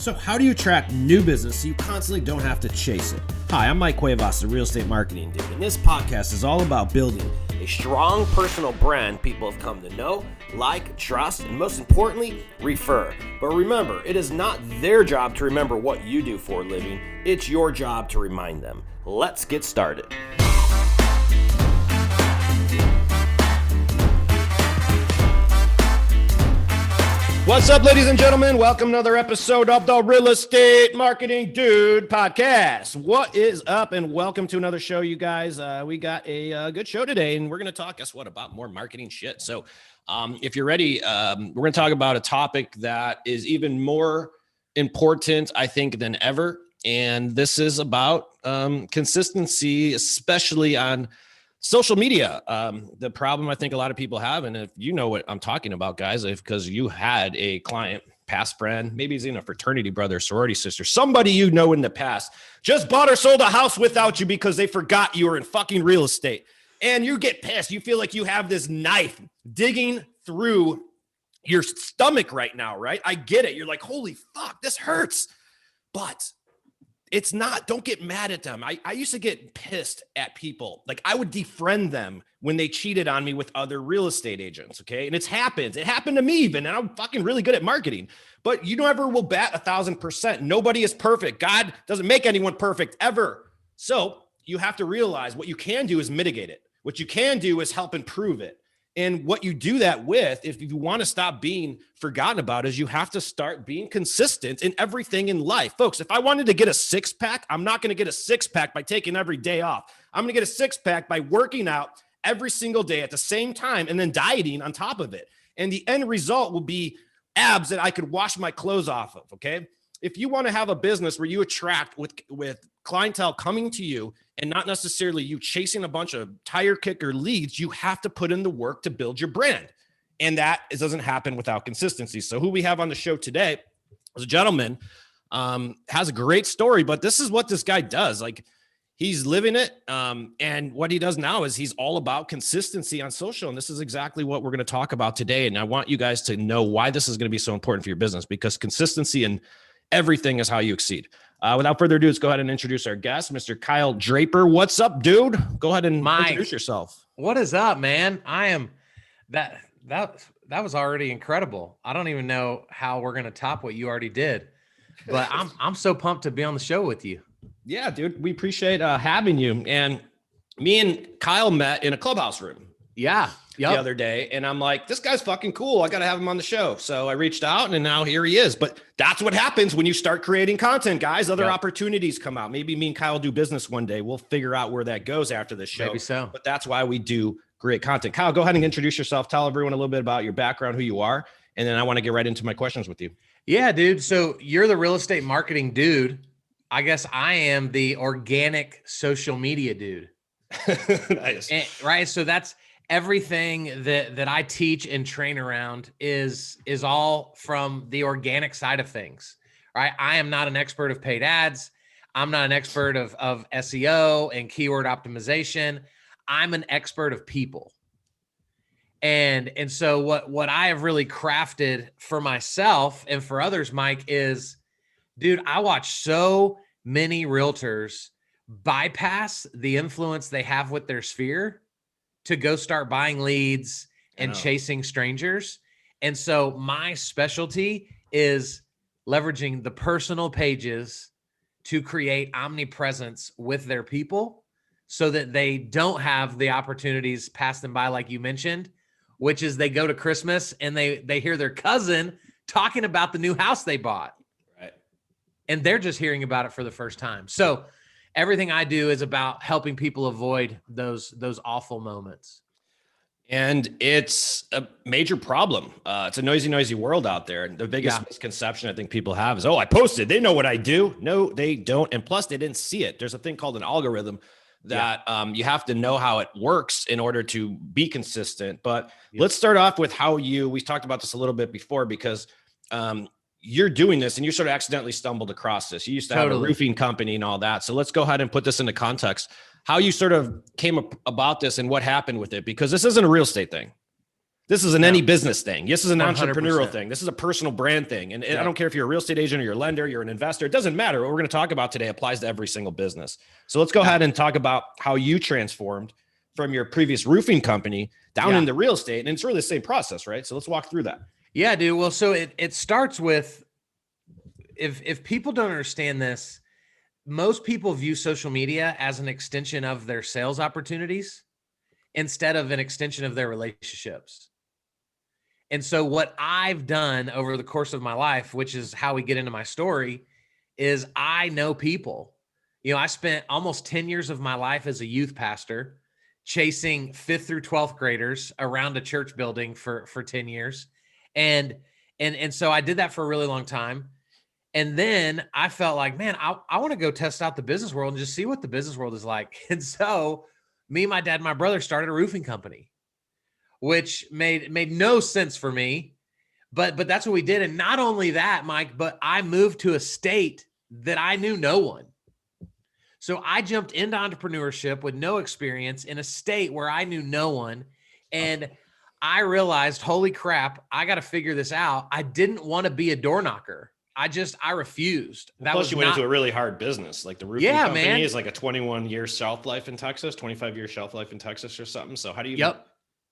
So how do you attract new business so you constantly don't have to chase it? Hi, I'm Mike Cuevas, the Real Estate Marketing Dude, and this podcast is all about building a strong personal brand people have come to know, like, trust, and most importantly, refer. But remember, it is not their job to remember what you do for a living. It's your job to remind them. Let's get started. What's up, ladies and gentlemen? Welcome to another episode of the Real Estate Marketing Dude podcast. What is up, and welcome to another show, you guys. We got a good show today, and we're going to talk, guess what, about more marketing shit. So if you're ready, we're going to talk about a topic that is even more important, I think, than ever. And this is about consistency, especially on social media. The problem I think a lot of people have, and if you know what I'm talking about, guys, because you had a client, past friend, maybe he's in a fraternity brother, sorority sister, somebody you know in the past, just bought or sold a house without you because they forgot you were in fucking real estate. And you get pissed. You feel like you have this knife digging through your stomach right now, right? I get it. You're like, holy fuck, this hurts. But it's not, don't get mad at them. I used to get pissed at people. Like I would defriend them when they cheated on me with other real estate agents. Okay. And it's happened. It happened to me even, and I'm fucking really good at marketing, but you never will bat 1,000%. Nobody is perfect. God doesn't make anyone perfect ever. So you have to realize what you can do is mitigate it. What you can do is help improve it. And what you do that with, if you want to stop being forgotten about, is you have to start being consistent in everything in life. Folks, if I wanted to get a six-pack, I'm not going to get a six-pack by taking every day off. I'm going to get a six-pack by working out every single day at the same time and then dieting on top of it. And the end result will be abs that I could wash my clothes off of, okay? If you want to have a business where you attract with clientele coming to you and not necessarily you chasing a bunch of tire kicker leads, you have to put in the work to build your brand. And that doesn't happen without consistency. So who we have on the show today is a gentleman, has a great story, but this is what this guy does. Like he's living it. And what he does now is he's all about consistency on social. And this is exactly what we're going to talk about today. And I want you guys to know why this is going to be so important for your business, because consistency in everything is how you exceed. Without further ado, let's go ahead and introduce our guest, Mr. Kyle Draper. What's up, dude? Go ahead and introduce yourself. What is up, man? I am that was already incredible. I don't even know how we're going to top what you already did, but I'm so pumped to be on the show with you. Yeah, dude, we appreciate having you. And me and Kyle met in a clubhouse room. Yeah. The other day. And I'm like, this guy's fucking cool. I got to have him on the show. So I reached out and now here he is. But that's what happens when you start creating content, guys. Other opportunities come out. Maybe me and Kyle do business one day. We'll figure out where that goes after the show. Maybe so. But that's why we do great content. Kyle, go ahead and introduce yourself. Tell everyone a little bit about your background, who you are. And then I want to get right into my questions with you. Yeah, dude. So you're the real estate marketing dude. I guess I am the organic social media dude. Nice. Right. So that's everything that I teach and train around is all from the organic side of things, right? I am not an expert of paid ads. I'm not an expert of SEO and keyword optimization. I'm an expert of people. And so what I have really crafted for myself and for others, Mike, is, dude, I watch so many realtors bypass the influence they have with their sphere to go start buying leads and chasing strangers. And so my specialty is leveraging the personal pages to create omnipresence with their people so that they don't have the opportunities pass them by, like you mentioned, which is they go to Christmas and they hear their cousin talking about the new house they bought. Right. And they're just hearing about it for the first time. So everything I do is about helping people avoid those awful moments. And it's a major problem. It's a noisy world out there. And the biggest misconception I think people have is, oh, I posted. They know what I do. No, they don't. And plus, they didn't see it. There's a thing called an algorithm that you have to know how it works in order to be consistent. But let's start off with how we talked about this a little bit before, because you're doing this and you sort of accidentally stumbled across this. You used to have a roofing company and all that. So let's go ahead and put this into context, how you sort of came about this and what happened with it, because this isn't a real estate thing. This is any business thing. This is an 100%. entrepreneurial thing. This is a personal brand thing. And I don't care if you're a real estate agent or you're a lender, you're an investor. It doesn't matter. What we're going to talk about today applies to every single business. So let's go ahead and talk about how you transformed from your previous roofing company down into real estate. And it's really the same process, right? So let's walk through that. Yeah, dude. Well, so it starts with, if people don't understand this, most people view social media as an extension of their sales opportunities instead of an extension of their relationships. And so what I've done over the course of my life, which is how we get into my story, is I know people. You know, I spent almost 10 years of my life as a youth pastor chasing 5th through 12th graders around a church building for 10 years. And so I did that for a really long time. And then I felt like, man, I want to go test out the business world and just see what the business world is like. And so me, my dad, and my brother started a roofing company, which made no sense for me, but that's what we did. And not only that, Mike, but I moved to a state that I knew no one. So I jumped into entrepreneurship with no experience in a state where I knew no one. And I realized, holy crap, I got to figure this out. I didn't want to be a door knocker. I refused. Plus you went into a really hard business. Like the roofing company man. is like a 21-year shelf life in Texas, 25-year shelf life in Texas or something. So how do you,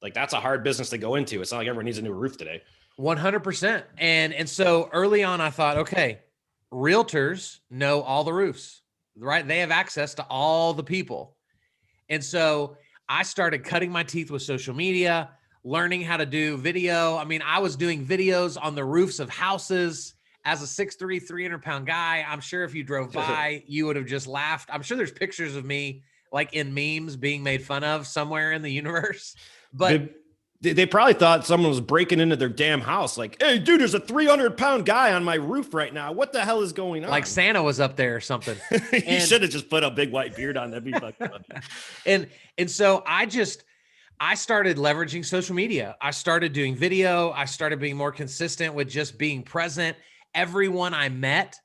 like, that's a hard business to go into. It's not like everyone needs a new roof today. 100%. And so early on I thought, okay, realtors know all the roofs, right? They have access to all the people. And so I started cutting my teeth with social media, learning how to do video. I mean, I was doing videos on the roofs of houses as a 6'3", 300-pound guy. I'm sure if you drove by, you would have just laughed. I'm sure there's pictures of me like in memes being made fun of somewhere in the universe. But they probably thought someone was breaking into their damn house. Like, hey, dude, there's a 300-pound guy on my roof right now. What the hell is going on? Like Santa was up there or something. You should have just put a big white beard on. That'd be fucking funny. And so I started leveraging social media. I started doing video. I started being more consistent with just being present. Everyone I met,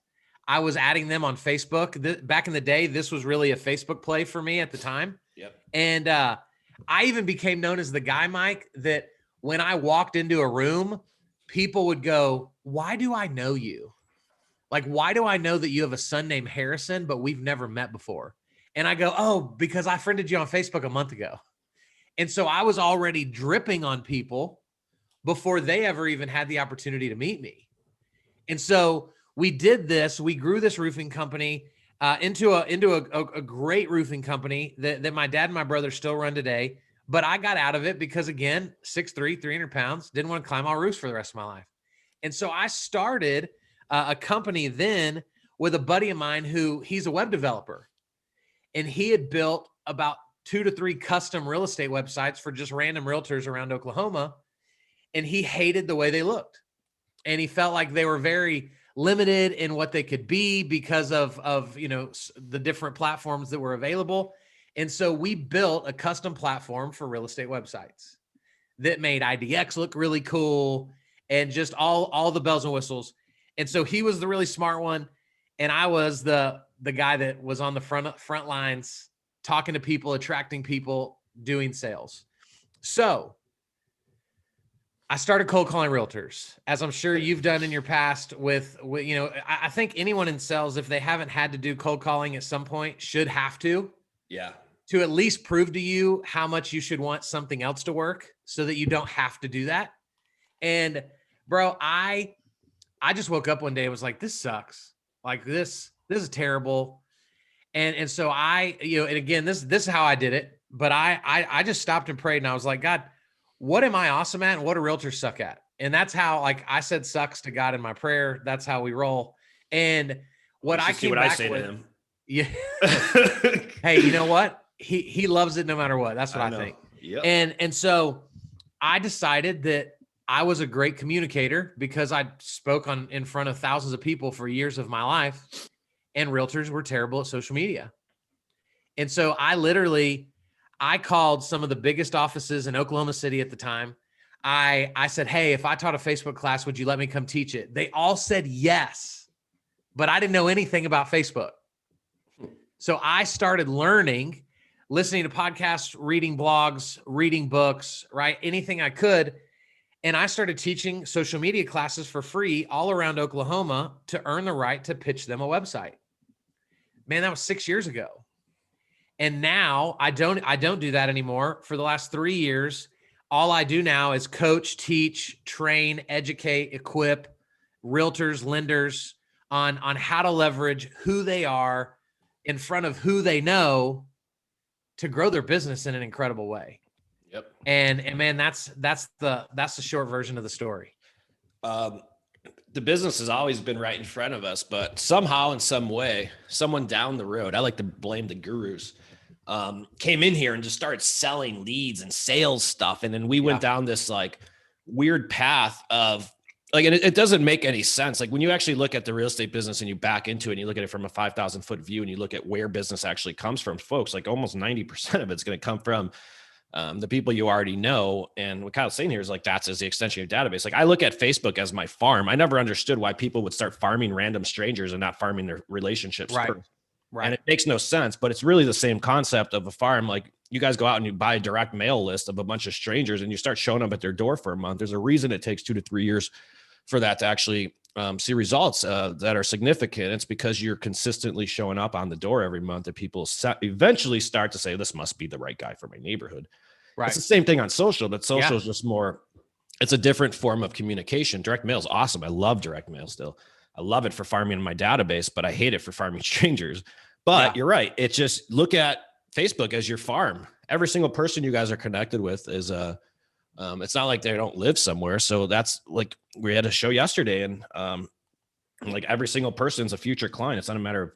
I was adding them on Facebook. Back in the day, this was really a Facebook play for me at the time. Yep. And I even became known as the guy, Mike, that when I walked into a room, people would go, why do I know you? Like, why do I know that you have a son named Harrison, but we've never met before? And I go, oh, because I friended you on Facebook a month ago. And so I was already dripping on people before they ever even had the opportunity to meet me. And so we did this. We grew this roofing company into a great roofing company that my dad and my brother still run today. But I got out of it because, again, 6'3", 300 pounds, didn't want to climb all roofs for the rest of my life. And so I started a company then with a buddy of mine he's a web developer. And he had built about 2 to 3 custom real estate websites for just random realtors around Oklahoma. And he hated the way they looked. And he felt like they were very limited in what they could be because of the different platforms that were available. And so we built a custom platform for real estate websites that made IDX look really cool and just all the bells and whistles. And so he was the really smart one. And I was the guy that was on the front lines, talking to people, attracting people, doing sales. So I started cold calling realtors, as I'm sure you've done in your past with I think anyone in sales, if they haven't had to do cold calling at some point, should have to. Yeah. To at least prove to you how much you should want something else to work so that you don't have to do that. And bro, I just woke up one day and was like, this sucks. Like this is terrible. And so and again, this is how I did it, but I just stopped and prayed and I was like, God, what am I awesome at and what do realtors suck at? And that's how, like, I said sucks to God in my prayer. That's how we roll. And what I came back with, to him. Yeah. Hey, you know what? He loves it no matter what. That's what I think. Yep. And so I decided that I was a great communicator because I spoke in front of thousands of people for years of my life, and realtors were terrible at social media. And so I called some of the biggest offices in Oklahoma City at the time. I said, hey, if I taught a Facebook class, would you let me come teach it? They all said yes, but I didn't know anything about Facebook. So I started listening to podcasts, reading blogs, reading books, right? Anything I could. And I started teaching social media classes for free all around Oklahoma to earn the right to pitch them a website. Man, that was 6 years ago. And now I don't do that anymore. For the last 3 years, all I do now is coach, teach, train, educate, equip realtors, lenders on how to leverage who they are in front of who they know to grow their business in an incredible way. Yep. And man, that's the short version of the story. The business has always been right in front of us, but somehow in some way, someone down the road, I like to blame the gurus, came in here and just started selling leads and sales stuff. And then we went down this like weird path of like, and it doesn't make any sense. Like when you actually look at the real estate business and you back into it and you look at it from a 5,000 foot view and you look at where business actually comes from, folks, like almost 90% of it's going to come from the people you already know. And what Kyle's saying here is like, that's as the extension of your database. Like I look at Facebook as my farm. I never understood why people would start farming random strangers and not farming their relationships. Right. Right. And it makes no sense, but it's really the same concept of a farm. Like you guys go out and you buy a direct mail list of a bunch of strangers and you start showing up at their door for a month. There's a reason it takes 2 to 3 years for that to actually see results that are significant. It's because you're consistently showing up on the door every month that people eventually start to say, this must be the right guy for my neighborhood. Right. It's the same thing on social, but social is just more, it's a different form of communication. Direct mail is awesome. I love direct mail still. I love it for farming in my database, but I hate it for farming strangers. But you're right. It's just look at Facebook as your farm. Every single person you guys are connected with is it's not like they don't live somewhere. So that's like, we had a show yesterday and like every single person's a future client. It's not a matter of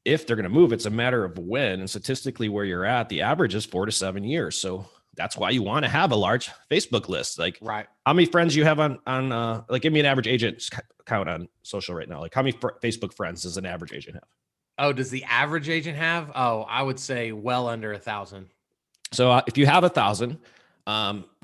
if they're going to move, it's a matter of when. And statistically where you're at, the average is 4 to 7 years. So that's why you want to have a large Facebook list. Like how many friends you have on like give me an average agent count on social right now. Like how many Facebook friends does an average agent have? Oh, does the average agent have? Oh, I would say well under 1,000. So if you have 1,000,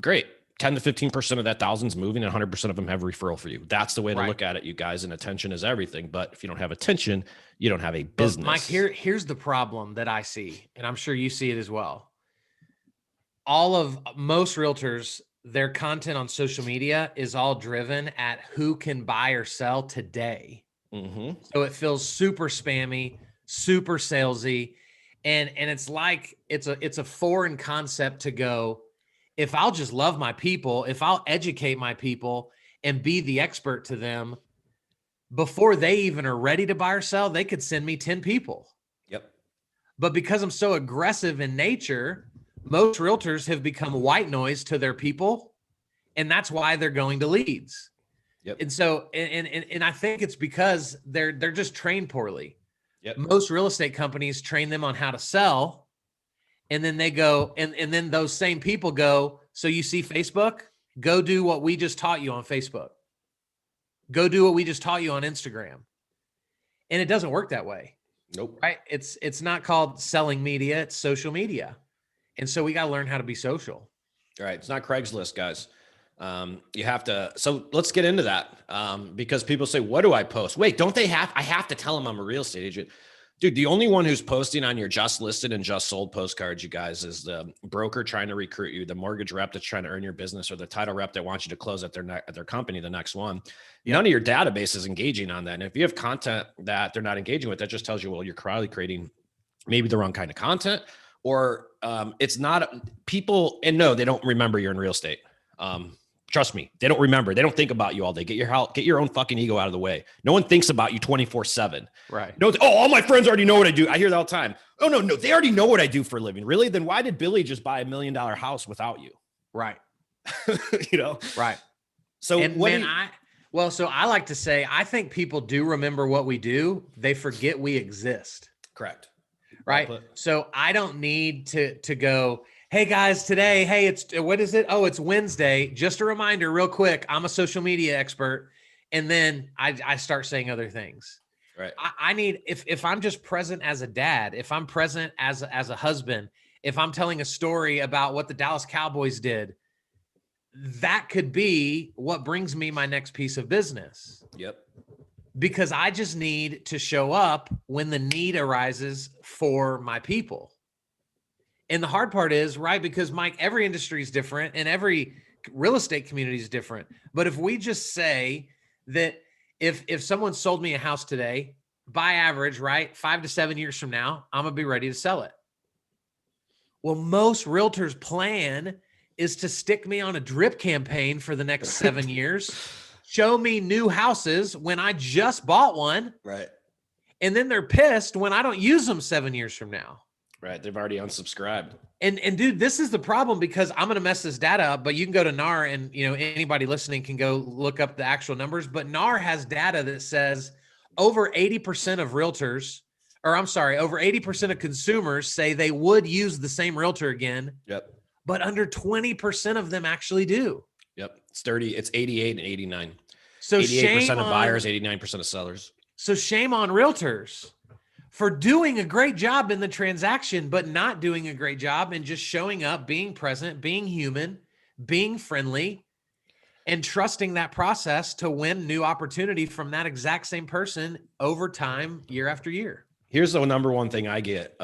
great. 10 to 15% of that 1,000's moving and 100% of them have referral for you. That's the way to look at it, you guys. And attention is everything. But if you don't have attention, you don't have a business. Mike, here's the problem that I see, and I'm sure you see it as well. Most realtors, their content on social media is all driven at who can buy or sell today. Mm-hmm. So it feels super spammy, super salesy. And it's like, it's a foreign concept to go, if I'll just love my people, if I'll educate my people and be the expert to them before they even are ready to buy or sell, they could send me 10 people. Yep. But because I'm so aggressive in nature, most realtors have become white noise to their people, and that's why they're going to leads. Yep. And so, and I think it's because they're just trained poorly. Yep. Most real estate companies train them on how to sell, and then they go, and then those same people go, so you see Facebook, go do what we just taught you on Facebook. Go do what we just taught you on Instagram. And it doesn't work that way. Nope. Right? It's not called selling media, it's social media. And so we got to learn how to be social. All right. It's not Craigslist, guys. You have to, so let's get into that. Because people say, what do I post? Wait, I have to tell them I'm a real estate agent. Dude, the only one who's posting on your just listed and just sold postcards, you guys, is the broker trying to recruit you, the mortgage rep that's trying to earn your business, or the title rep that wants you to close at their company, the next one. None of your database is engaging on that. And if you have content that they're not engaging with, that just tells you, well, you're probably creating maybe the wrong kind of content, or it's not people. And no, they don't remember you're in real estate. Trust me, they don't remember. They don't think about you all day. Get your own fucking ego out of the way. No one thinks about you 24/7. Right. No, all my friends already know what I do. I hear that all the time. Oh, no, they already know what I do for a living. Really? Then why did Billy just buy $1 million house without you? Right. Right. So so I like to say, I think people do remember what we do. They forget we exist. Correct. Right. So I don't need to go, hey guys, today, hey, what is it? Oh, it's Wednesday. Just a reminder real quick. I'm a social media expert. And then I start saying other things. Right. I need, if I'm just present as a dad, if I'm present as a husband, if I'm telling a story about what the Dallas Cowboys did, that could be what brings me my next piece of business. Yep. Because I just need to show up when the need arises for my people. And the hard part is, right, because Mike, every industry is different and every real estate community is different. But if we just say that if someone sold me a house today, by average, right, 5 to 7 years from now, I'm going to be ready to sell it. Well, most realtors' plan is to stick me on a drip campaign for the next 7 years, show me new houses when I just bought one. Right. And then they're pissed when I don't use them 7 years from now. Right. They've already unsubscribed. And dude, this is the problem, because I'm going to mess this data up, but you can go to NAR and, you know, anybody listening can go look up the actual numbers, but NAR has data that says over 80% of realtors, or I'm sorry, over 80% of consumers say they would use the same realtor again. Yep. But under 20% of them actually do. Yep. It's 30, it's 88 and 89. So 88% of buyers, 89% of sellers. So shame on realtors for doing a great job in the transaction, but not doing a great job in just showing up, being present, being human, being friendly, and trusting that process to win new opportunity from that exact same person over time, year after year. Here's the number one thing I get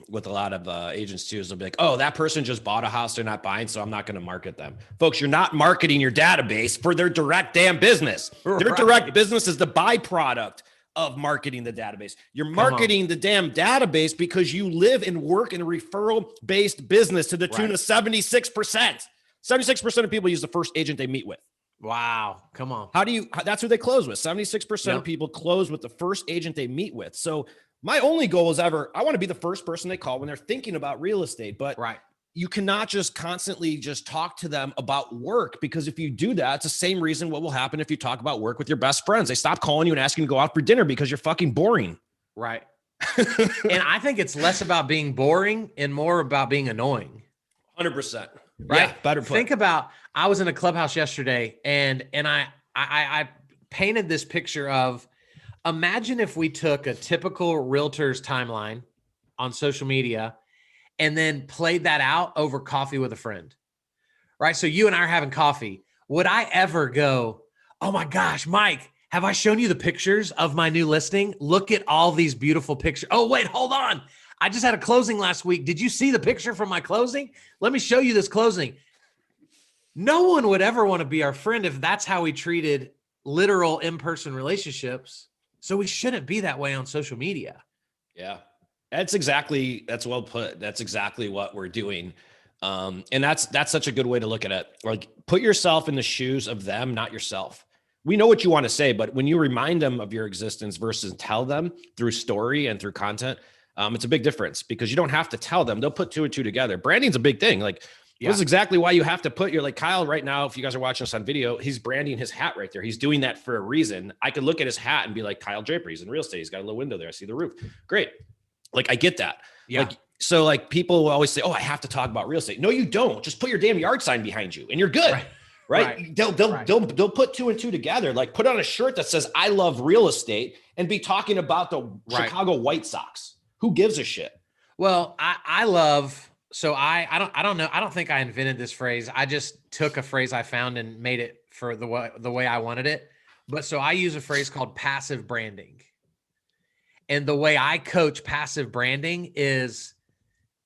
with a lot of agents too, is they'll be like, oh, that person just bought a house they're not buying, so I'm not going to market them. Folks, you're not marketing your database for their direct damn business. Right. Their direct business is the byproduct of marketing the database. You're marketing the damn database because you live and work in a referral-based business to the tune of 76%. 76% of people use the first agent they meet with. Wow. Come on. That's who they close with. 76% of people close with the first agent they meet with. So my only goal is I want to be the first person they call when they're thinking about real estate, but you cannot just constantly just talk to them about work, because if you do that, it's the same reason what will happen if you talk about work with your best friends. They stop calling you and asking you to go out for dinner because you're fucking boring. Right. And I think it's less about being boring and more about being annoying. 100%. Right. Yeah, better put. Think about, I was in a clubhouse yesterday and I painted this picture of, imagine if we took a typical realtor's timeline on social media and then played that out over coffee with a friend, right? So you and I are having coffee. Would I ever go, oh my gosh, Mike, have I shown you the pictures of my new listing? Look at all these beautiful pictures. Oh, wait, hold on. I just had a closing last week. Did you see the picture from my closing? Let me show you this closing. No one would ever want to be our friend if that's how we treated literal in-person relationships. So we shouldn't be that way on social media. Yeah. That's well put. That's exactly what we're doing. And that's such a good way to look at it. Like, put yourself in the shoes of them, not yourself. We know what you want to say, but when you remind them of your existence versus tell them through story and through content, it's a big difference, because you don't have to tell them. They'll put two and two together. Branding's a big thing. Like, this is exactly why you have to put like Kyle right now. If you guys are watching us on video, he's branding his hat right there. He's doing that for a reason. I could look at his hat and be like, Kyle Draper, he's in real estate. He's got a little window there. I see the roof. Great. Like, I get that. Yeah. Like people will always say, oh, I have to talk about real estate. No, you don't. Just put your damn yard sign behind you and you're good. Right. They'll put two and two together. Like, put on a shirt that says, I love real estate, and be talking about the Chicago White Sox. Who gives a shit? Well, I love, so I don't know. I don't think I invented this phrase. I just took a phrase I found and made it for the way I wanted it. But so I use a phrase called passive branding. And the way I coach passive branding is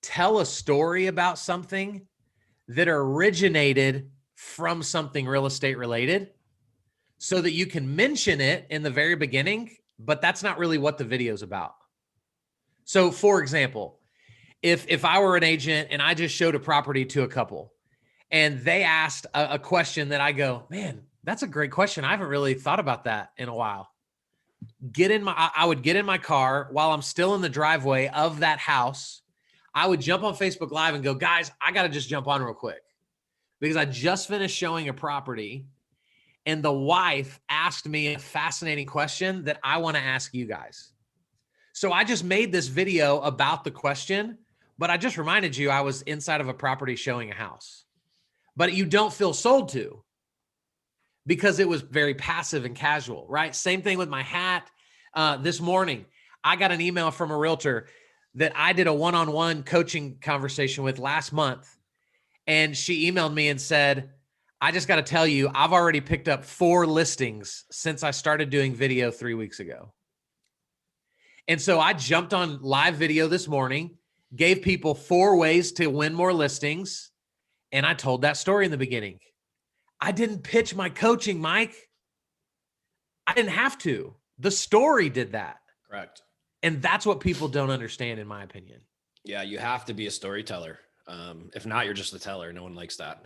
tell a story about something that originated from something real estate related, so that you can mention it in the very beginning, but that's not really what the video is about. So for example, if I were an agent and I just showed a property to a couple and they asked a question that I go, man, that's a great question. I haven't really thought about that in a while. I would get in my car while I'm still in the driveway of that house. I would jump on Facebook Live and go, guys, I got to just jump on real quick, because I just finished showing a property and the wife asked me a fascinating question that I want to ask you guys. So I just made this video about the question, but I just reminded you I was inside of a property showing a house, but you don't feel sold to, because it was very passive and casual, right? Same thing with my hat. This morning, I got an email from a realtor that I did a one-on-one coaching conversation with last month. And she emailed me and said, I just got to tell you, I've already picked up 4 listings since I started doing video 3 weeks ago. And so I jumped on live video this morning, gave people 4 ways to win more listings. And I told that story in the beginning. I didn't pitch my coaching, Mike. I didn't have to. The story did that. Correct. And that's what people don't understand, in my opinion. Yeah, you have to be a storyteller. If not, you're just a teller. No one likes that.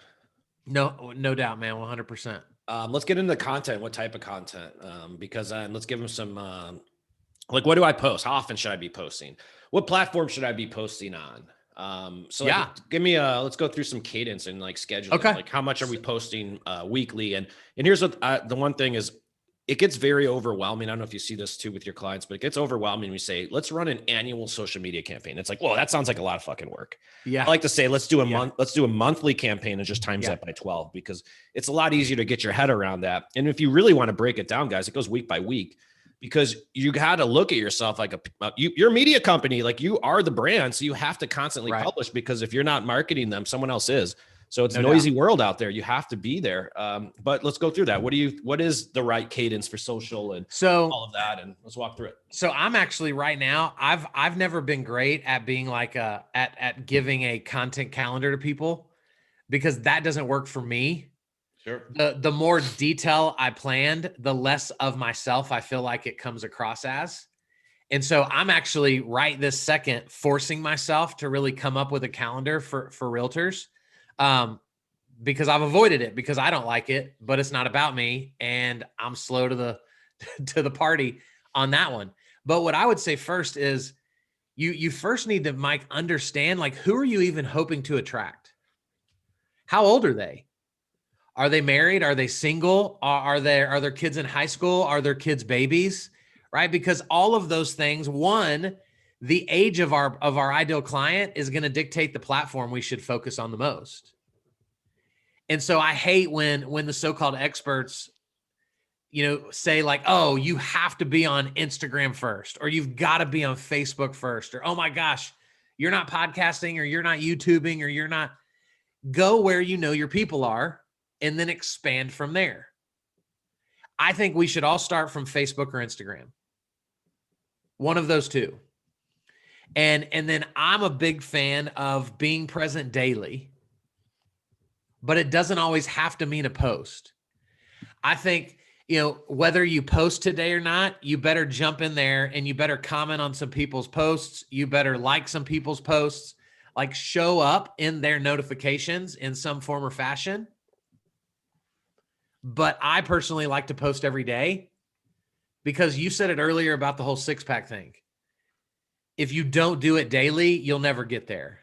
No doubt, man. 100%. Let's get into the content. What type of content? Because let's give them some, like, what do I post? How often should I be posting? What platform should I be posting on? So like, give me let's go through some cadence and like scheduling. Okay. Like how much are we posting weekly? And here's what the one thing is, it gets very overwhelming. I don't know if you see this too with your clients, but it gets overwhelming. We say, let's run an annual social media campaign. It's like, whoa, that sounds like a lot of fucking work. Yeah. I like to say, let's do a monthly campaign and just times that by 12, because it's a lot easier to get your head around that. And if you really want to break it down, guys, it goes week by week, because you got to look at yourself like you're a media company, like you are the brand. So you have to constantly publish, because if you're not marketing them, someone else is. So it's a noisy world out there. You have to be there. But let's go through that. What is the right cadence for social and all of that? And let's walk through it. So I'm actually right now, I've never been great at being like at giving a content calendar to people, because that doesn't work for me. Sure. The more detail I planned, the less of myself I feel like it comes across as. And so I'm actually right this second forcing myself to really come up with a calendar for realtors. Because I've avoided it because I don't like it, but it's not about me, and I'm slow to the party on that one. But what I would say first is you first need to, Mike, understand, like, who are you even hoping to attract? How old are they? Are they married? Are they single? Are there kids in high school? Are their kids babies? Right? Because all of those things, one, the age of our ideal client is going to dictate the platform we should focus on the most. And so I hate when the so-called experts, say like, oh, you have to be on Instagram first, or you've got to be on Facebook first, or, oh my gosh, you're not podcasting, or you're not YouTubing, or you're not. Go where you know your people are, and then expand from there. I think we should all start from Facebook or Instagram. One of those two. And then I'm a big fan of being present daily, but it doesn't always have to mean a post. I think, whether you post today or not, you better jump in there and you better comment on some people's posts. You better like some people's posts, like show up in their notifications in some form or fashion. But I personally like to post every day, because you said it earlier about the whole 6-pack thing. If you don't do it daily, you'll never get there.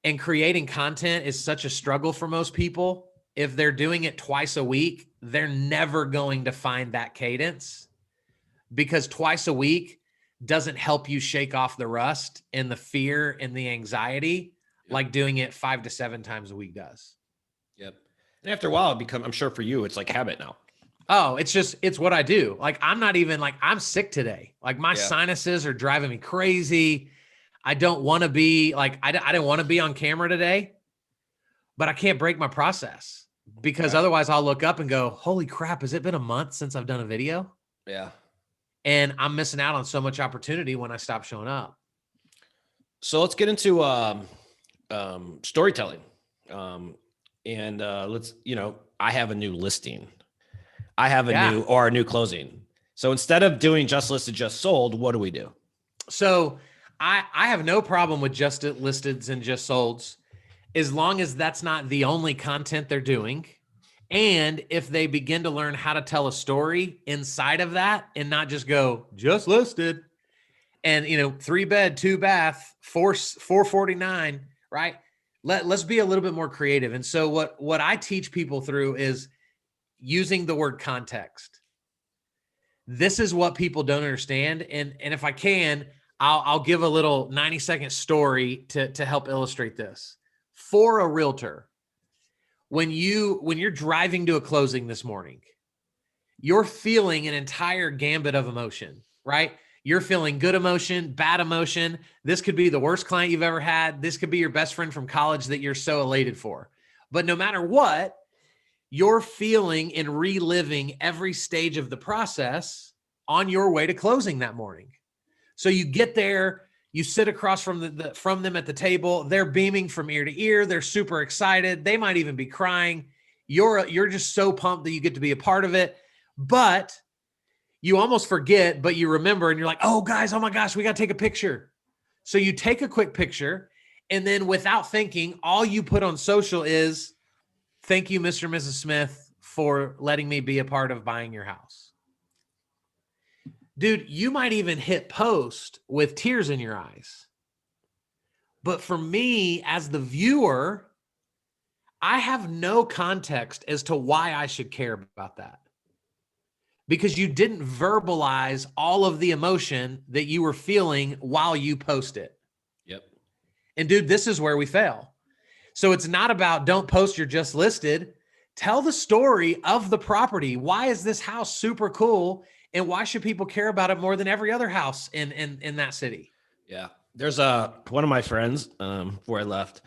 And creating content is such a struggle for most people. If they're doing it twice a week, they're never going to find that cadence, because twice a week doesn't help you shake off the rust and the fear and the anxiety like doing it 5 to 7 times a week does. Yep. And after a while, I'm sure for you, it's like habit now. Oh, it's what I do. Like, I'm not even like, I'm sick today. Like, my sinuses are driving me crazy. I don't want to be like, I didn't want to be on camera today, but I can't break my process, because otherwise I'll look up and go, holy crap, has it been a month since I've done a video? Yeah. And I'm missing out on so much opportunity when I stop showing up. So let's get into storytelling. And let's, I have a new listing. I have a new closing. So instead of doing just listed, just sold, what do we do? So I have no problem with just listeds and just solds, as long as that's not the only content they're doing. And if they begin to learn how to tell a story inside of that, and not just go just listed and, 3-bed, 2-bath, 449, right? Let's be a little bit more creative. And so what I teach people through is using the word context. This is what people don't understand. And if I can, I'll give a little 90-second story to help illustrate this. For a realtor, when you're driving to a closing this morning, you're feeling an entire gambit of emotion, right? You're feeling good emotion, bad emotion. This could be the worst client you've ever had. This could be your best friend from college that you're so elated for. But no matter what, you're feeling and reliving every stage of the process on your way to closing that morning. So you get there, you sit across from them at the table. They're beaming from ear to ear. They're super excited. They might even be crying. you're just so pumped that you get to be a part of it, but you almost forget, but you remember, and you're like, oh guys, oh my gosh, we got to take a picture. So you take a quick picture, and then without thinking, all you put on social is, thank you, Mr. and Mrs. Smith, for letting me be a part of buying your house. Dude, you might even hit post with tears in your eyes. But for me, as the viewer, I have no context as to why I should care about that. Because you didn't verbalize all of the emotion that you were feeling while you post it. Yep. And dude, this is where we fail. So it's not about don't post you're just listed. Tell the story of the property. Why is this house super cool? And why should people care about it more than every other house in that city? Yeah. There's one of my friends before I left.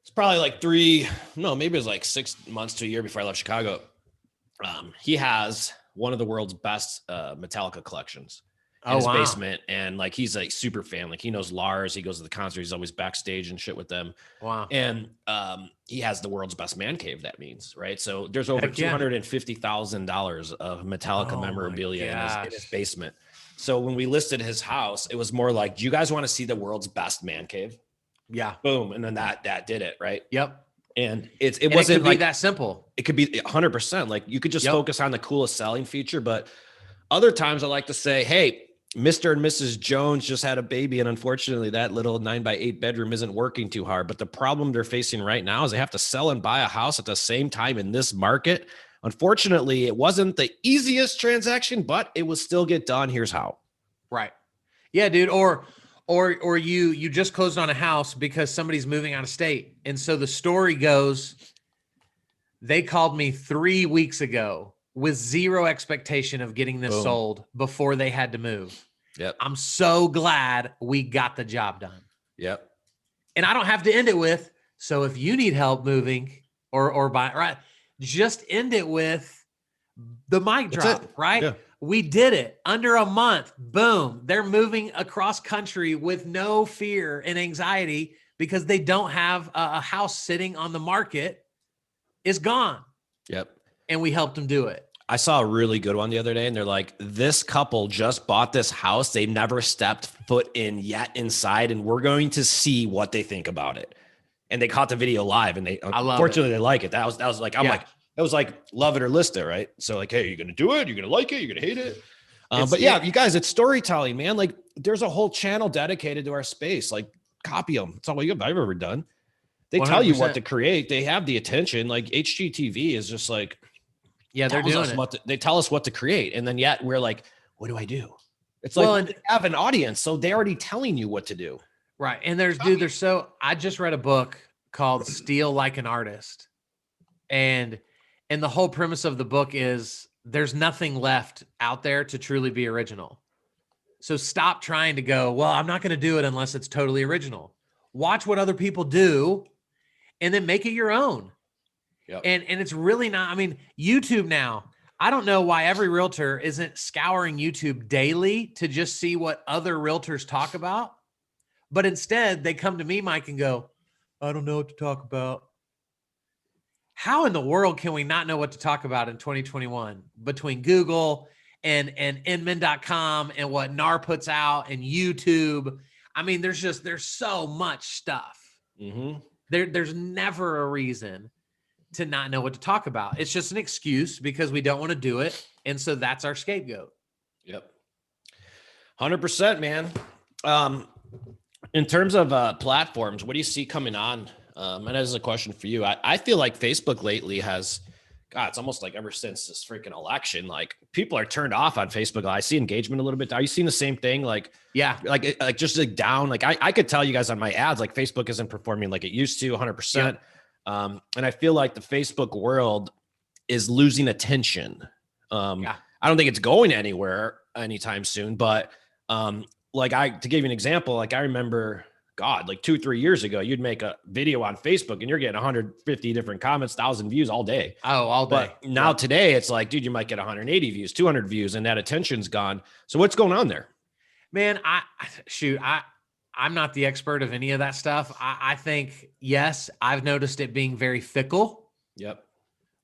It's probably like maybe it was like 6 months to a year before I left Chicago. He has one of the world's best Metallica collections in his basement. And like, he's like super fan. Like, he knows Lars. He goes to the concert. He's always backstage and shit with them. Wow. And he has the world's best man cave, that means, right? So there's over $250,000 of Metallica memorabilia in his basement. So when we listed his house, it was more like, do you guys want to see the world's best man cave? Yeah. Boom. And then that did it, right? Yep. And it wasn't like that simple. It could be 100%. Like, you could just focus on the coolest selling feature. But other times I like to say, hey, Mr. and Mrs. Jones just had a baby. And unfortunately, that little 9x8 bedroom isn't working too hard. But the problem they're facing right now is they have to sell and buy a house at the same time in this market. Unfortunately, it wasn't the easiest transaction, but it will still get done. Here's how. Right. Yeah, dude. Or you just closed on a house because somebody's moving out of state. And so the story goes, they called me 3 weeks ago with zero expectation of getting this sold before they had to move. Yep. I'm so glad we got the job done. Yep. And I don't have to end it with, so if you need help moving or buying, right, just end it with the mic drop, right? Yeah. We did it under a month. Boom. They're moving across country with no fear and anxiety because they don't have a house sitting on the market. It's gone. Yep. And we helped them do it. I saw a really good one the other day, and they're like, this couple just bought this house. They never stepped foot in yet inside, and we're going to see what they think about it. And they caught the video live, and unfortunately they like it. That was like, I'm like, that was like, love it or list it, right? So like, hey, you're going to do it. You're going to like it. You're going to hate it. But yeah, you guys, it's storytelling, man. Like, there's a whole channel dedicated to our space. Like, copy them. It's all I've ever done. They 100%. Tell you what to create. They have the attention. Like, HGTV is just like, yeah, they're doing it. They tell us what to create. And then yet we're like, what do I do? It's like, they have an audience. So they're already telling you what to do. Right. And I just read a book called Steal Like an Artist. And the whole premise of the book is there's nothing left out there to truly be original. So stop trying to go, well, I'm not going to do it unless it's totally original. Watch what other people do and then make it your own. Yep. And it's really not, I mean, YouTube now, I don't know why every realtor isn't scouring YouTube daily to just see what other realtors talk about. But instead they come to me, Mike, and go, I don't know what to talk about. How in the world can we not know what to talk about in 2021 between Google and Inman.com and what NAR puts out and YouTube? I mean, there's so much stuff. Mm-hmm. There's never a reason to not know what to talk about. It's just an excuse because we don't want to do it. And so that's our scapegoat. Yep. 100%, man. In terms of platforms, what do you see coming on? And that is a question for you. I feel like Facebook lately has, God, it's almost like ever since this freaking election, like people are turned off on Facebook. I see engagement a little bit. Are you seeing the same thing? Like, yeah, like just like down. Like I could tell you guys on my ads, like Facebook isn't performing like it used to 100%. Yeah. And I feel like the Facebook world is losing attention. I don't think it's going anywhere anytime soon, but to give you an example, like I remember, God, like 2-3 years ago, you'd make a video on Facebook and you're getting 150 different comments, 1,000 views all day. Oh, all day. But now today it's like, dude, you might get 180 views, 200 views, and that attention's gone. So what's going on there? Man, I'm not the expert of any of that stuff. I think, yes, I've noticed it being very fickle. Yep.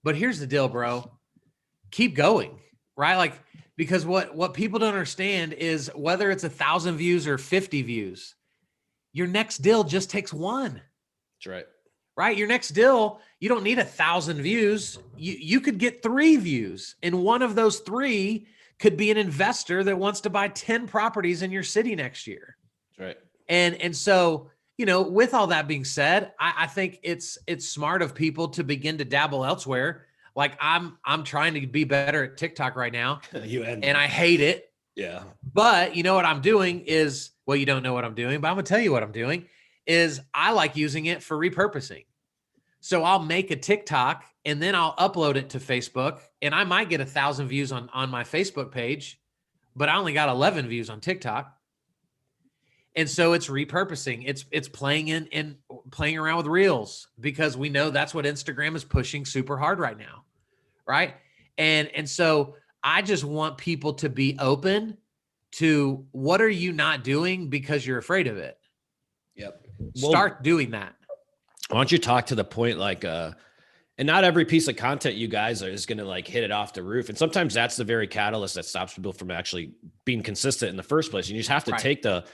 But here's the deal, bro. Keep going, right? Like, because what people don't understand is whether it's 1,000 views or 50 views, your next deal just takes one. That's right. Right? Your next deal, you don't need 1,000 views. You could get 3 views, and one of those 3 could be an investor that wants to buy 10 properties in your city next year. That's right. And so, with all that being said, I think it's smart of people to begin to dabble elsewhere. Like I'm trying to be better at TikTok right now, and I hate it. Yeah. But you know what I'm doing is, well, you don't know what I'm doing, but I'm gonna tell you what I'm doing is I like using it for repurposing. So I'll make a TikTok and then I'll upload it to Facebook, and I might get 1,000 views on my Facebook page, but I only got 11 views on TikTok. And so it's repurposing. It's playing in and playing around with reels, because we know that's what Instagram is pushing super hard right now. Right. And so I just want people to be open to what are you not doing because you're afraid of it. Yep. Start doing that. Why don't you talk to the point, like, and not every piece of content you guys is going to like hit it off the roof. And sometimes that's the very catalyst that stops people from actually being consistent in the first place. You just have to take the,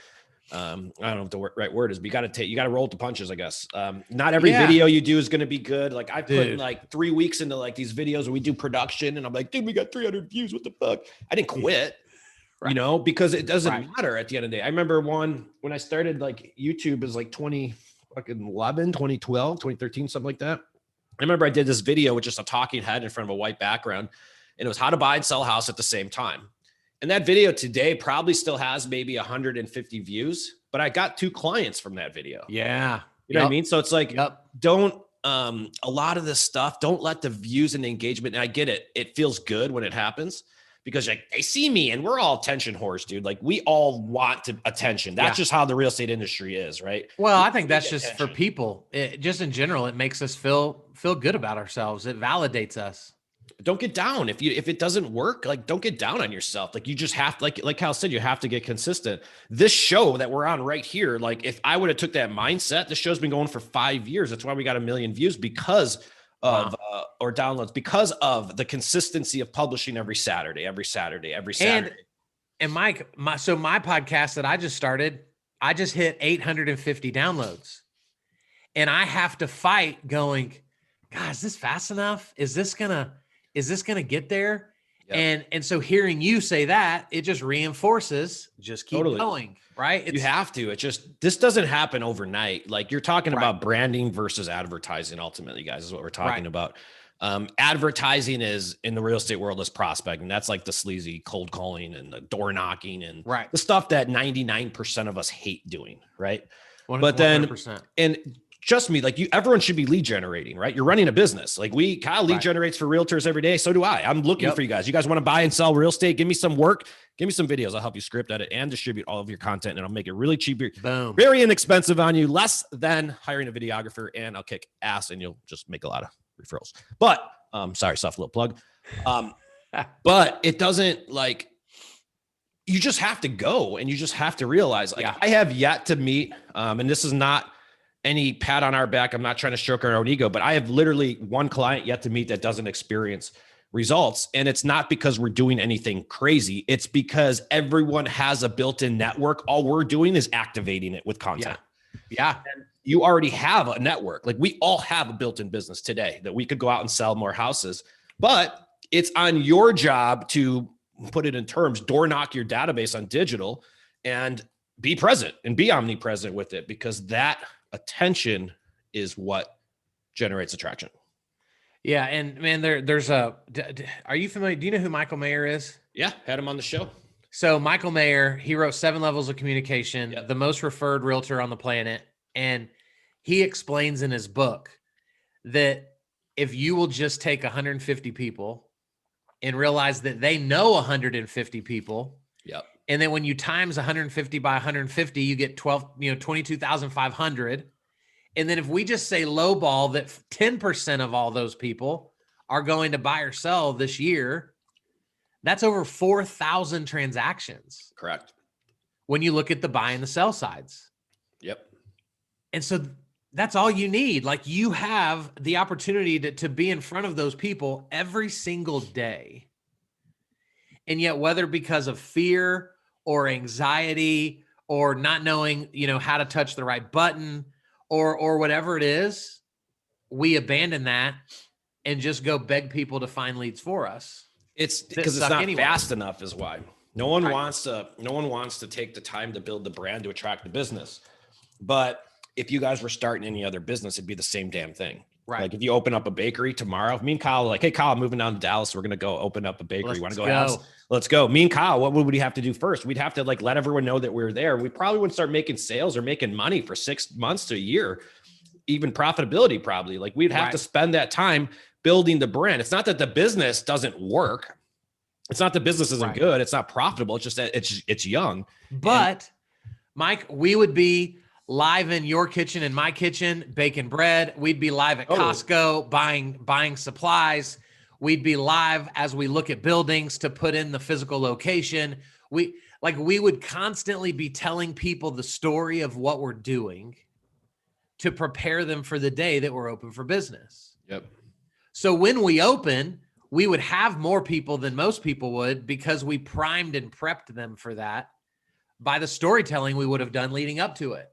I don't know what the right word is, but you got to roll with the punches, I guess. Not every video you do is going to be good. Like I put in like 3 weeks into like these videos where we do production, and I'm like, dude, we got 300 views. What the fuck? I didn't quit, because it doesn't matter at the end of the day. I remember when I started, like YouTube is like 2011, 2012, 2013, something like that. I remember I did this video with just a talking head in front of a white background, and it was how to buy and sell a house at the same time. And that video today probably still has maybe 150 views, but I got 2 clients from that video. Yeah. You know what I mean? So it's like, don't, a lot of this stuff, don't let the views and the engagement. And I get it. It feels good when it happens because like they see me, and we're all attention whores, dude. Like we all want attention. That's just how the real estate industry is, right? Well, I think that's just for people. Just in general, it makes us feel good about ourselves. It validates us. Don't get down. If it doesn't work, like don't get down on yourself. Like you just have to, like Kyle said, you have to get consistent. This show that we're on right here, like if I would have took that mindset, this show's been going for 5 years. That's why we got 1 million views because of, or downloads, because of the consistency of publishing every Saturday. And Mike, my podcast that I just started, I just hit 850 downloads, and I have to fight going, God, is this fast enough? Is this gonna get there? Yep. And so hearing you say that, it just reinforces, just keep going, right? You have to. This doesn't happen overnight. Like you're talking about branding versus advertising. Ultimately, guys, is what we're talking about. Advertising is in the real estate world is prospecting. That's like the sleazy cold calling and the door knocking and the stuff that 99% of us hate doing. Right. 100%. But then, and trust me, like everyone should be lead generating, right? You're running a business. Like Kyle lead generates for realtors every day. So do I. I'm looking for you guys. You guys want to buy and sell real estate? Give me some work. Give me some videos. I'll help you script edit and distribute all of your content, and I'll make it really cheap. Boom. Very inexpensive on you, less than hiring a videographer, and I'll kick ass and you'll just make a lot of referrals. But sorry, soft little plug. But it doesn't like, you just have to go and you just have to realize like I have yet to meet, and this is not any pat on our back. I'm not trying to stroke our own ego, but I have literally 1 client yet to meet that doesn't experience results. And it's not because we're doing anything crazy. It's because everyone has a built-in network. All we're doing is activating it with content. Yeah. And you already have a network. Like we all have a built-in business today that we could go out and sell more houses, but it's on your job to put it in terms, door knock your database on digital and be present and be omnipresent with it, because that attention is what generates attraction. Yeah. And man, are you familiar? Do you know who Michael Mayer is? Yeah. Had him on the show. So Michael Mayer, he wrote 7 Levels of Communication, the most referred realtor on the planet. And he explains in his book that if you will just take 150 people and realize that they know 150 people, and then when you times 150 by 150, you get 22,500. And then if we just say lowball that 10% of all those people are going to buy or sell this year, that's over 4,000 transactions. Correct. When you look at the buy and the sell sides. Yep. And so That's all you need. Like, you have the opportunity to be in front of those people every single day. And yet, whether because of fear or anxiety or not knowing, how to touch the right button or whatever it is, we abandon that and just go beg people to find leads for us. It's because it's not anyway. fast enough is why. No one wants to take the time to build the brand to attract the business. But if you guys were starting any other business, it'd be the same damn thing. Right. Like if you open up a bakery tomorrow, me and Kyle are like, hey, Kyle, I'm moving down to Dallas. We're going to go open up a bakery. You want to go? House? Let's go. Me and Kyle, what would we have to do first? We'd have to like let everyone know that we're there. We probably wouldn't start making sales or making money for 6 months to a year, even profitability probably. Like we'd have to spend that time building the brand. It's not that the business doesn't work. It's not the business isn't good. It's not profitable. It's just that it's young. But Mike, we would be live in your kitchen and my kitchen, baking bread. We'd be live at Costco buying supplies. We'd be live as we look at buildings to put in the physical location. We would constantly be telling people the story of what we're doing to prepare them for the day that we're open for business. Yep. So when we open, we would have more people than most people would because we primed and prepped them for that by the storytelling we would have done leading up to it.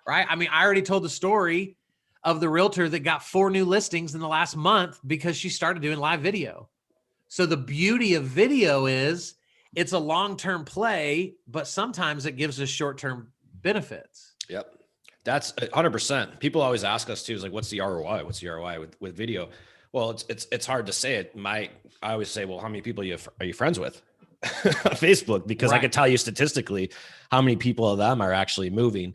Right. I mean, I already told the story of the realtor that got 4 new listings in the last month because she started doing live video. So the beauty of video is it's a long-term play, but sometimes it gives us short-term benefits. Yep. That's 100%. People always ask us too, is like, what's the ROI? What's the ROI with video? Well, it's hard to say it. I always say, well, how many people are you friends with on Facebook? Because I could tell you statistically how many people of them are actually moving.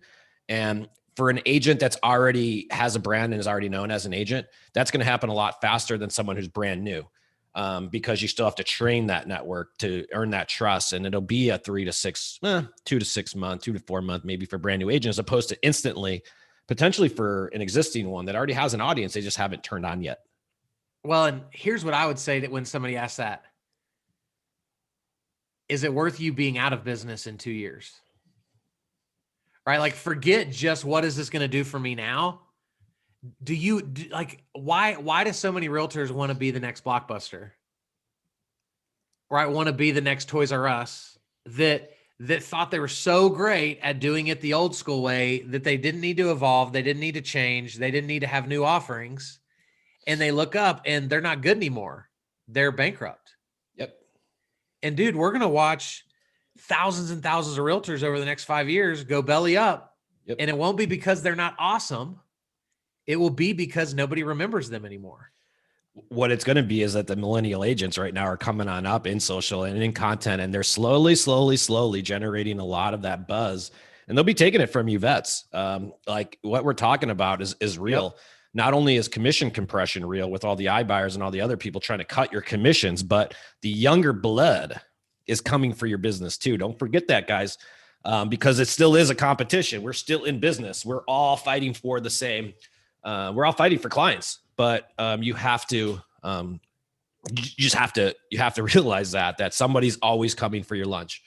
And for an agent that's already has a brand and is already known as an agent, that's going to happen a lot faster than someone who's brand new, because you still have to train that network to earn that trust. And it'll be a 2 to 6 month, 2 to 4 month, maybe for brand new agents, as opposed to instantly, potentially for an existing one that already has an audience, they just haven't turned on yet. Well, and here's what I would say that when somebody asks that, is it worth you being out of business in 2 years? Right? Like, forget just what is this going to do for me now? Why do so many realtors want to be the next Blockbuster? Right? Want to be the next Toys R Us that thought they were so great at doing it the old school way that they didn't need to evolve. They didn't need to change. They didn't need to have new offerings. And they look up and they're not good anymore. They're bankrupt. Yep. And dude, we're going to watch thousands and thousands of realtors over the next 5 years go belly up. Yep. And it won't be because they're not awesome. It will be because nobody remembers them anymore. What it's going to be is that the millennial agents right now are coming on up in social and in content, and they're slowly generating a lot of that buzz, and they'll be taking it from you vets. Like what we're talking about is real. Yep. Not only is commission compression real with all the iBuyers and all the other people trying to cut your commissions, but the younger blood is coming for your business too. Don't forget that, guys, because it still is a competition. We're still in business. We're all fighting for the same. We're all fighting for clients, but you have to realize that somebody's always coming for your lunch,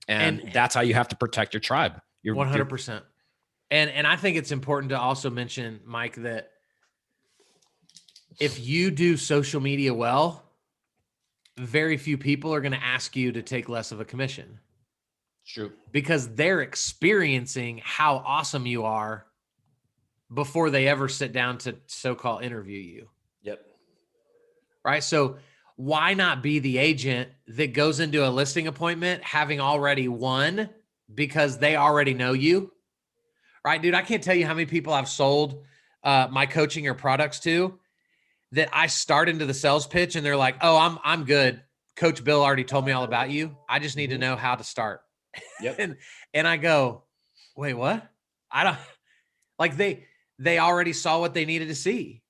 and that's how you have to protect your tribe. You're 100%. And I think it's important to also mention, Mike, that if you do social media well, very few people are going to ask you to take less of a commission. True. Because they're experiencing how awesome you are before they ever sit down to so-called interview you. Yep. Right. So why not be the agent that goes into a listing appointment having already won because they already know you? Right, dude. I can't tell you how many people I've sold my coaching or products to that I start into the sales pitch and they're like, oh, I'm good. Coach Bill already told me all about you. I just need to know how to start. Yep. and I go, wait, what? I don't like they already saw what they needed to see.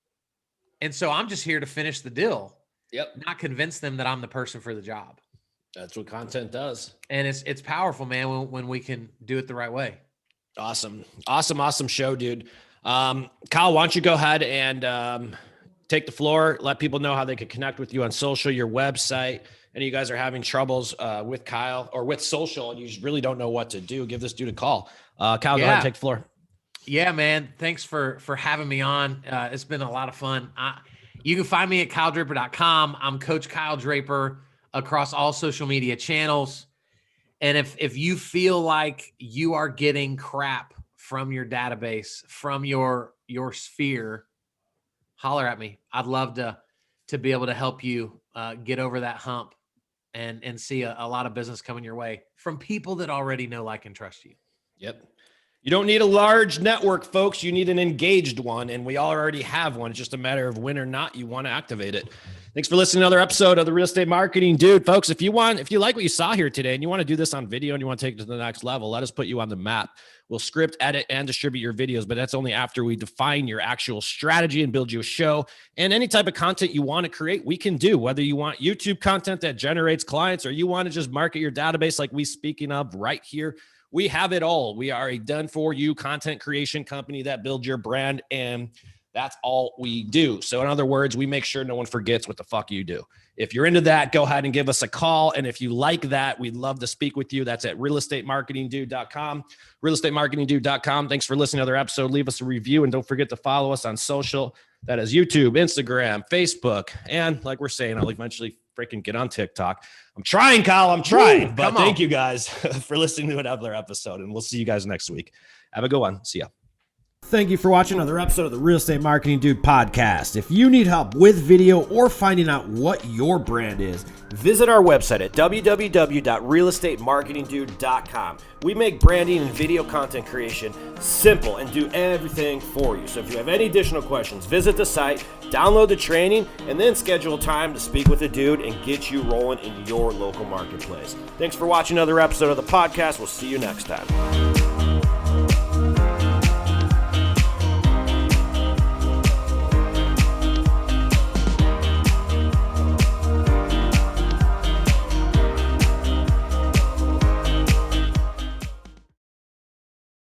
And so I'm just here to finish the deal. Yep. Not convince them that I'm the person for the job. That's what content does. And it's powerful, man, when we can do it the right way. Awesome show, dude. Kyle, why don't you go ahead and take the floor, let people know how they can connect with you on social, your website. Any of you guys are having troubles with Kyle or with social and you really don't know what to do, give this dude a call. Kyle, go ahead and take the floor. Yeah, man. Thanks for having me on. It's been a lot of fun. You can find me at kyledraper.com. I'm Coach Kyle Draper across all social media channels. And if you feel like you are getting crap from your database, from your sphere, holler at me. I'd love to be able to help you get over that hump and see a lot of business coming your way from people that already know, like, and trust you. Yep. You don't need a large network, folks. You need an engaged one, and we already have one. It's just a matter of when or not you want to activate it. Thanks for listening to another episode of the Real Estate Marketing Dude. Folks, if you like what you saw here today and you want to do this on video and you want to take it to the next level, let us put you on the map. We'll script, edit, and distribute your videos, but that's only after we define your actual strategy and build you a show. And any type of content you want to create, we can do, whether you want YouTube content that generates clients or you want to just market your database like we speaking of right here. We have it all. We are a done-for-you content creation company that builds your brand, and that's all we do. So in other words, we make sure no one forgets what the fuck you do. If you're into that, go ahead and give us a call. And if you like that, we'd love to speak with you. That's at realestatemarketingdude.com, realestatemarketingdude.com. Thanks for listening to another episode. Leave us a review, and don't forget to follow us on social. That is YouTube, Instagram, Facebook. And like we're saying, I'll eventually freaking get on TikTok. I'm trying, Kyle. I'm trying. But thank you guys for listening to another episode, and we'll see you guys next week. Have a good one. See ya. Thank you for watching another episode of the Real Estate Marketing Dude podcast. If you need help with video or finding out what your brand is, visit our website at www.realestatemarketingdude.com. We make branding and video content creation simple and do everything for you. So if you have any additional questions, visit the site, download the training, and then schedule time to speak with a dude and get you rolling in your local marketplace. Thanks for watching another episode of the podcast. We'll see you next time.